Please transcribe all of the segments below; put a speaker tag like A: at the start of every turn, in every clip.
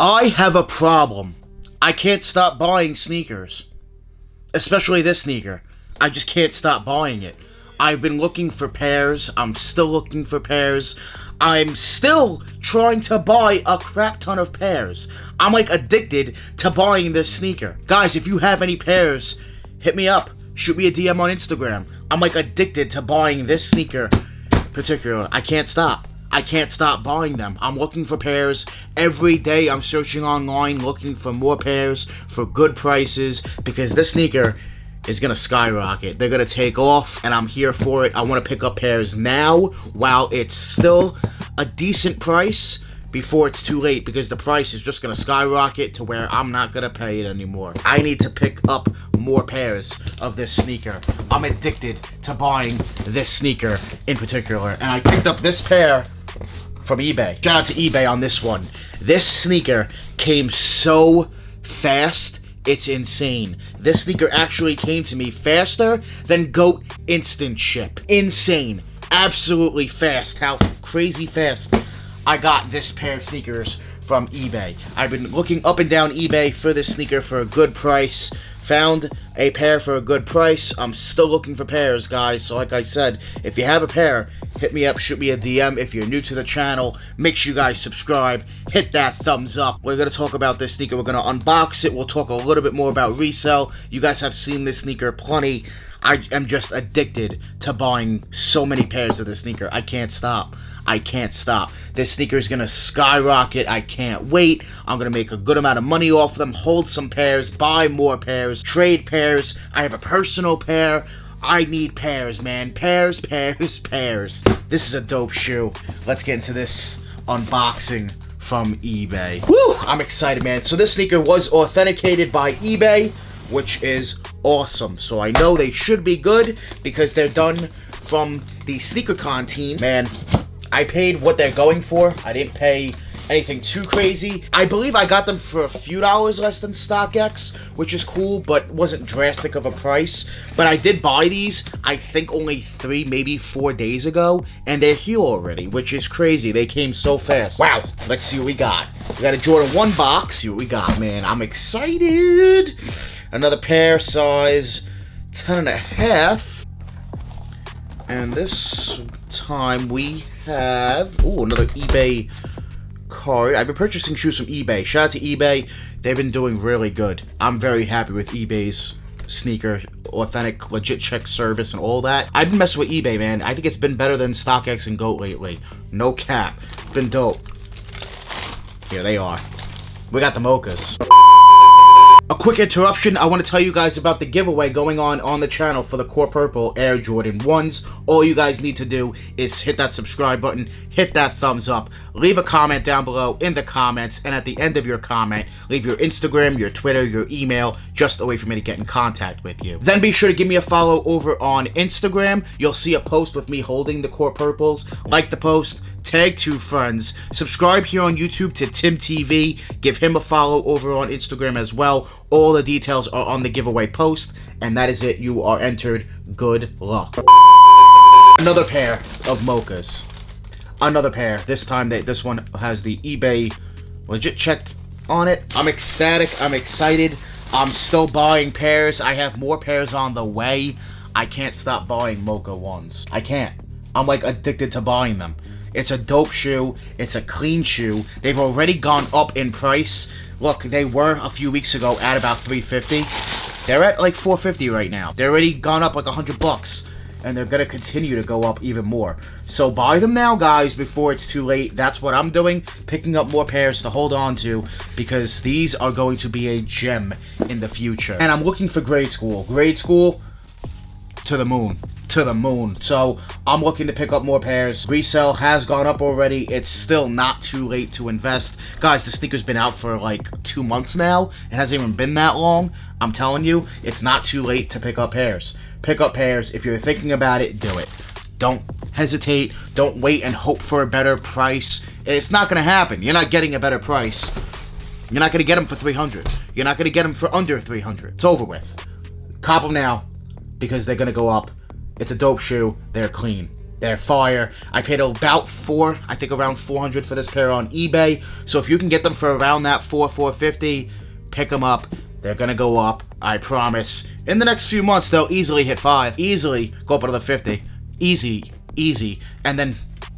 A: I have a problem. I can't stop buying sneakers. Especially this sneaker. I just can't stop buying it. I've been looking for pairs. I'm still looking for pairs. I'm still trying to buy a crap ton of pairs. I'm like addicted to buying this sneaker. Guys, if you have any pairs, hit me up. Shoot me a DM on Instagram. I'm like addicted to buying this sneaker particular. I can't stop. I can't stop buying them. I'm looking for pairs. Every day I'm searching online looking for more pairs for good prices because this sneaker is gonna skyrocket. They're gonna take off and I'm here for it. I wanna pick up pairs now while it's still a decent price before it's too late because the price is just gonna skyrocket to where I'm not gonna pay it anymore. I need to pick up more pairs of this sneaker. I'm addicted to buying this sneaker in particular. And I picked up this pair from eBay. Shout out to eBay on this one. This sneaker came so fast, it's insane. This sneaker actually came to me faster than GOAT Instant Ship. Insane. Absolutely fast. How crazy fast I got this pair of sneakers from eBay. I've been looking up and down eBay for this sneaker for a good price. Found a pair for a good price. I'm still looking for pairs, guys. So like I said, if you have a pair, hit me up, shoot me a DM. If you're new to the channel, make sure you guys subscribe, hit that thumbs up. We're going to talk about this sneaker. We're going to unbox it. We'll talk a little bit more about resale. You guys have seen this sneaker plenty. I am just addicted to buying so many pairs of this sneaker. I can't stop. I can't stop. This sneaker is going to skyrocket. I can't wait. I'm going to make a good amount of money off of them, hold some pairs, buy more pairs, trade pairs. I have a personal pair. I need pairs, man. Pairs, pairs, pairs. This is a dope shoe. Let's get into this unboxing from eBay. Woo! I'm excited, man. So this sneaker was authenticated by eBay, which is awesome. So I know they should be good because they're done from the SneakerCon team. Man, I paid what they're going for. I didn't pay anything too crazy. I believe I got them for a few dollars less than StockX, which is cool, but wasn't drastic of a price. But I did buy these, I think only 3, maybe 4 days ago, and they're here already, which is crazy. They came so fast. Wow, let's see what we got. We got a Jordan 1 box. See what we got, man. I'm excited. Another pair, size 10.5. And this time we have, another eBay card. I've been purchasing shoes from eBay. Shout out to eBay. They've been doing really good. I'm very happy with eBay's sneaker, authentic, legit check service and all that. I've been messing with eBay, man. I think it's been better than StockX and GOAT lately. No cap. It's been dope. Here they are. We got the mochas. A quick interruption, I want to tell you guys about the giveaway going on the channel for the Core Purple Air Jordan 1s. All you guys need to do is hit that subscribe button, hit that thumbs up, leave a comment down below in the comments, and at the end of your comment, leave your Instagram, your Twitter, your email, just a way for me to get in contact with you. Then be sure to give me a follow over on Instagram. You'll see a post with me holding the Core Purples. Like the post, tag 2 friends, subscribe here on YouTube to Tim TV, give him a follow over on Instagram as well. All the details are on the giveaway post, and that is it. You are entered. Good luck. Another pair of mochas. Another pair. This time this one has the eBay legit check on it. I'm ecstatic. I'm excited. I'm still buying pairs. I have more pairs on the way. I can't stop buying mocha ones. I can't. I'm like addicted to buying them. It's a dope shoe. It's a clean shoe. They've already gone up in price. Look, they were a few weeks ago at about $350. They're at like $450 right now. They're already gone up like $100, and they're gonna continue to go up even more. So buy them now, guys, before it's too late. That's what I'm doing, picking up more pairs to hold on to, because these are going to be a gem in the future. And I'm looking for grade school. Grade school to the moon. To the moon. So I'm looking to pick up more pairs. Resale has gone up already. It's still not too late to invest. Guys, the sneaker's been out for like 2 months now. It hasn't even been that long. I'm telling you, it's not too late to pick up pairs. Pick up pairs. If you're thinking about it, do it. Don't hesitate. Don't wait and hope for a better price. It's not going to happen. You're not getting a better price. You're not going to get them for $300. You're not going to get them for under $300. It's over with. Cop them now because they're going to go up. It's a dope shoe. They're clean. They're fire. I paid about around 400 for this pair on eBay. So if you can get them for around that $450, pick them up. They're gonna go up, I promise. In the next few months, they'll easily hit 5. Easily go up another 50. Easy. And then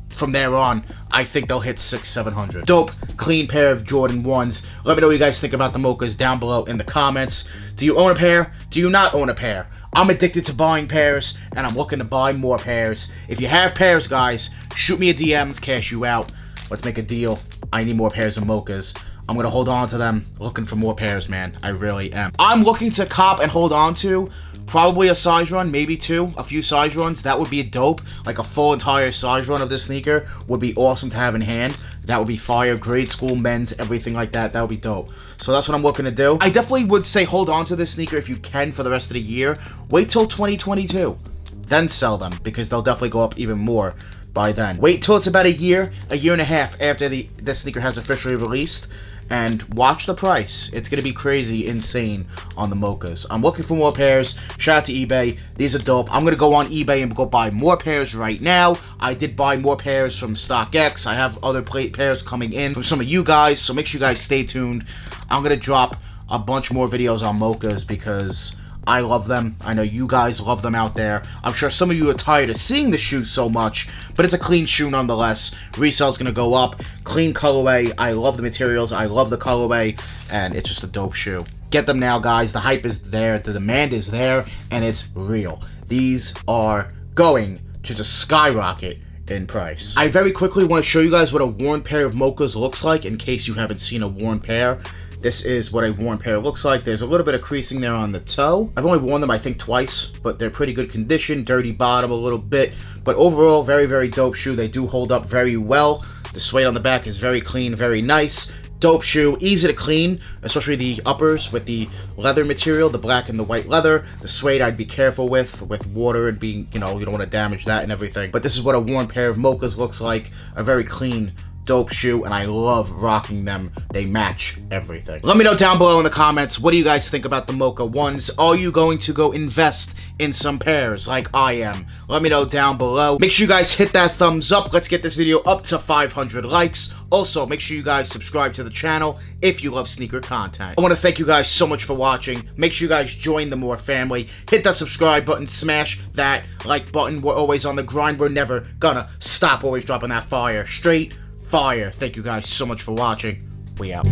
A: from there on, I think they'll hit 600-700. Dope, clean pair of Jordan 1s. Let me know what you guys think about the mochas down below in the comments. Do you own a pair? Do you not own a pair? I'm addicted to buying pairs, and I'm looking to buy more pairs. If you have pairs, guys, shoot me a DM, let's cash you out. Let's make a deal. I need more pairs of mochas. I'm gonna hold on to them, looking for more pairs, man. I really am. I'm looking to cop and hold on to probably a size run, maybe 2, a few size runs. That would be dope. Like a full entire size run of this sneaker would be awesome to have in hand. That would be fire. Grade school, men's, everything like that. That would be dope. So that's what I'm looking to do. I definitely would say hold on to this sneaker if you can for the rest of the year. Wait till 2022. Then sell them, because they'll definitely go up even more by then. Wait till it's about a year and a half after this sneaker has officially released, and watch the price. It's going to be crazy, insane on the mochas. I'm looking for more pairs. Shout out to eBay. These are dope. I'm going to go on eBay and go buy more pairs right now. I did buy more pairs from StockX. I have other pairs coming in from some of you guys, so make sure you guys stay tuned. I'm going to drop a bunch more videos on mochas because I love them. I know you guys love them out there. I'm sure some of you are tired of seeing the shoe so much, but it's a clean shoe nonetheless. Resale's gonna go up. Clean colorway. I love the materials. I love the colorway, and it's just a dope shoe. Get them now, guys. The hype is there. The demand is there, and it's real. These are going to just skyrocket in price. I very quickly want to show you guys what a worn pair of mochas looks like in case you haven't seen a worn pair. This is what a worn pair looks like. There's a little bit of creasing there on the toe. I've only worn them, I think, twice, but they're pretty good condition. Dirty bottom a little bit, but overall, very, very dope shoe. They do hold up very well. The suede on the back is very clean, very nice. Dope shoe, easy to clean, especially the uppers with the leather material, the black and the white leather. The suede I'd be careful with water and being, you know, you don't want to damage that and everything. But this is what a worn pair of mochas looks like. A very clean, dope shoe, and I love rocking them. They match everything. Let me know down below in the comments, what do you guys think about the Mocha 1s? Are you going to go invest in some pairs like I am? Let me know down below. Make sure you guys hit that thumbs up. Let's get this video up to 500 likes. Also, make sure you guys subscribe to the channel if you love sneaker content. I want to thank you guys so much for watching. Make sure you guys join the More family. Hit that subscribe button, smash that like button. We're always on the grind. We're never gonna stop. Always dropping that fire. Straight fire. Thank you guys so much for watching. We out.